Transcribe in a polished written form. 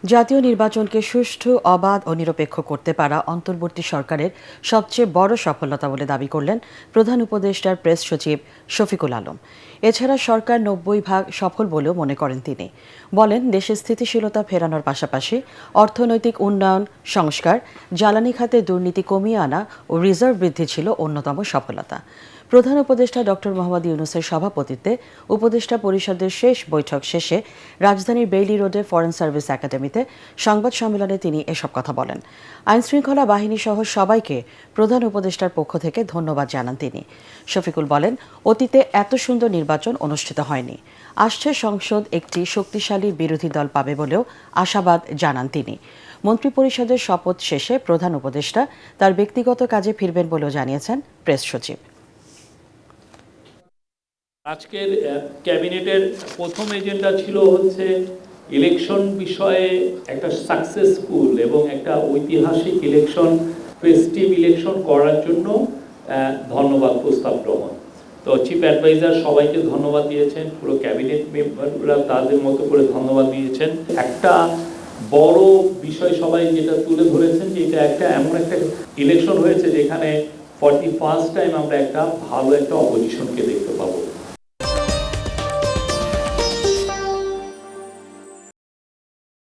জাতীয় নির্বাচনকে সুষ্ঠু, অবাধ ও নিরপেক্ষ করতে পারা অন্তর্বর্তী সরকারের সবচেয়ে বড় সফলতা বলে দাবি করলেন প্রধান উপদেষ্টার প্রেস সচিব শফিকুল আলম। এছাড়া সরকার ৯০% সফল বলেও মনে করেন তিনি। বলেন, দেশে স্থিতিশীলতা ফেরানোর পাশাপাশি অর্থনৈতিক উন্নয়ন, সংস্কার, জ্বালানি খাতে দুর্নীতি কমিয়ে আনা ও রিজার্ভ বৃদ্ধি ছিল অন্যতম সফলতা। প্রধান উপদেষ্টা ডক্টর মোহাম্মদ ইউনূসের সভাপতিত্বে উপদেষ্টা পরিষদের শেষ বৈঠক শেষে রাজধানীর বেইলি রোডে ফরেন সার্ভিস একাডেমিতে সংবাদ সম্মেলনে তিনি এসব কথা বলেন। আইনশৃঙ্খলা বাহিনী সহ সবাইকে প্রধান উপদেষ্টার পক্ষ থেকে ধন্যবাদ জানান তিনি। শফিকুল বলেন, অতীতে এত সুন্দর নির্বাচন অনুষ্ঠিত হয়নি। আসছে সংসদ একটি শক্তিশালী বিরোধী দল পাবে বলেও আশাবাদ জানান তিনি। মন্ত্রিপরিষদের শপথ শেষে প্রধান উপদেষ্টা তার ব্যক্তিগত কাজে ফিরবেন বলেও জানিয়েছেন প্রেস সচিব। আজকের ক্যাবিনেটের প্রথম এজেন্ডা ছিল হচ্ছে ইলেকশন বিষয়ে একটা সাকসেসফুল এবং একটা ঐতিহাসিক ইলেকশন, ফেস্টিভ ইলেকশন করার জন্য ধন্যবাদ প্রস্তাব গ্রহণ। তো চিফ অ্যাডভাইজার সবাইকে ধন্যবাদ দিয়েছেন, পুরো ক্যাবিনেট মেম্বাররা তাদের মতো করে ধন্যবাদ দিয়েছেন। একটা বড় বিষয় সবাই যেটা তুলে ধরেছেন যে এটা একটা এমন একটা ইলেকশন হয়েছে যেখানে 41st টাইম আমরা একটা ভালো একটা অপোজিশনকে দেখতে পাবো।